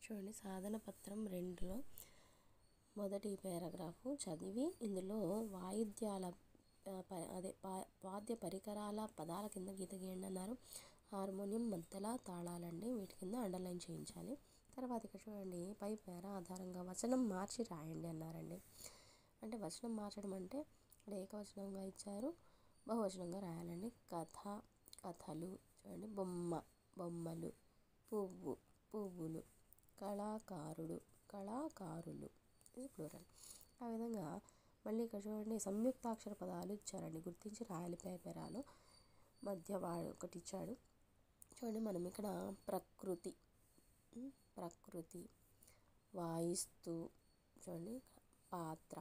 చూడండి సాధన పత్రం 2లో మొదటి పారాగ్రాఫ్ చదివి ఇందులో వాయిద్యాల వాద్య పరికరాల పదాల కింద గీత గీయండి అన్నారు. హార్మోనియం మధ్యల తాళాలండి, వీటి కింద అండర్లైన్ చేయించాలి. తర్వాత ఇక్కడ చూడండి పై పేర ఆధారంగా వచనం మార్చి రాయండి అన్నారండి. అంటే వచనం మార్చడం అంటే ఇక్కడ ఏకవచనంగా ఇచ్చారు, బహువచనంగా రాయాలండి. కథ, కథలు, చూడండి బొమ్మ, బొమ్మలు, పువ్వు, పువ్వులు, కళాకారుడు, కళాకారులు, ఇది ప్లూరల్. ఆ విధంగా మళ్ళీ ఇక్కడ చూడండి సంయుక్తాక్షర పదాలు ఇచ్చారండి, గుర్తించి రాయాలి. పేపరాలు మధ్య ఒకటి ఇచ్చాడు. చూడండి మనం ఇక్కడ ప్రకృతి, ప్రకృతి, వాయిస్తూ, చూడండి పాత్ర,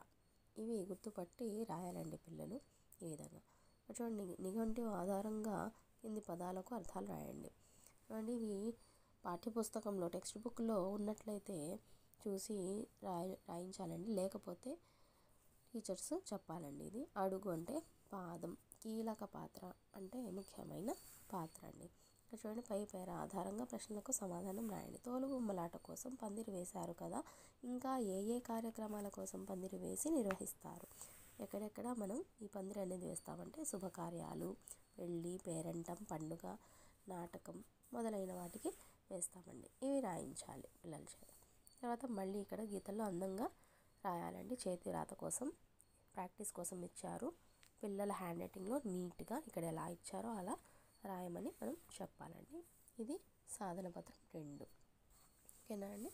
ఇవి గుర్తుపట్టి రాయాలండి పిల్లలు. ఈ విధంగా చూడండి నిఘంటువు ఆధారంగా కింది పదాలకు అర్థాలు రాయండి. చూడండి ఇవి పాఠ్యపుస్తకంలో టెక్స్ట్ బుక్లో ఉన్నట్లయితే చూసి రాయించాలండి, లేకపోతే టీచర్స్ చెప్పాలండి. ఇది అడుగు అంటే పాదం, కీలక పాత్ర అంటే ముఖ్యమైన పాత్ర అండి. ఇక్కడ చూడండి పై పేర ఆధారంగా ప్రశ్నలకు సమాధానం రాయండి. తోలుబొమ్మలాట కోసం పందిరి వేశారు కదా, ఇంకా ఏ ఏ కార్యక్రమాల కోసం పందిరి వేసి నిర్వహిస్తారు? ఎక్కడెక్కడ మనం ఈ పందిరి అనేది వేస్తామంటే శుభకార్యాలు, పెళ్ళి, పేరంటం, పండుగ, నాటకం మొదలైన వాటికి వేస్తామండి. ఇవి రాయించాలి పిల్లల చేత. తర్వాత మళ్ళీ ఇక్కడ గీతల్లో అందంగా రాయాలండి. చేతి రాత కోసం ప్రాక్టీస్ కోసం ఇచ్చారు. పిల్లల హ్యాండ్ రైటింగ్లో నీట్గా ఇక్కడ ఎలా ఇచ్చారో అలా రాయమని మనం చెప్పాలండి. ఇది సాధన పత్రం 2. ఓకేనా అండి.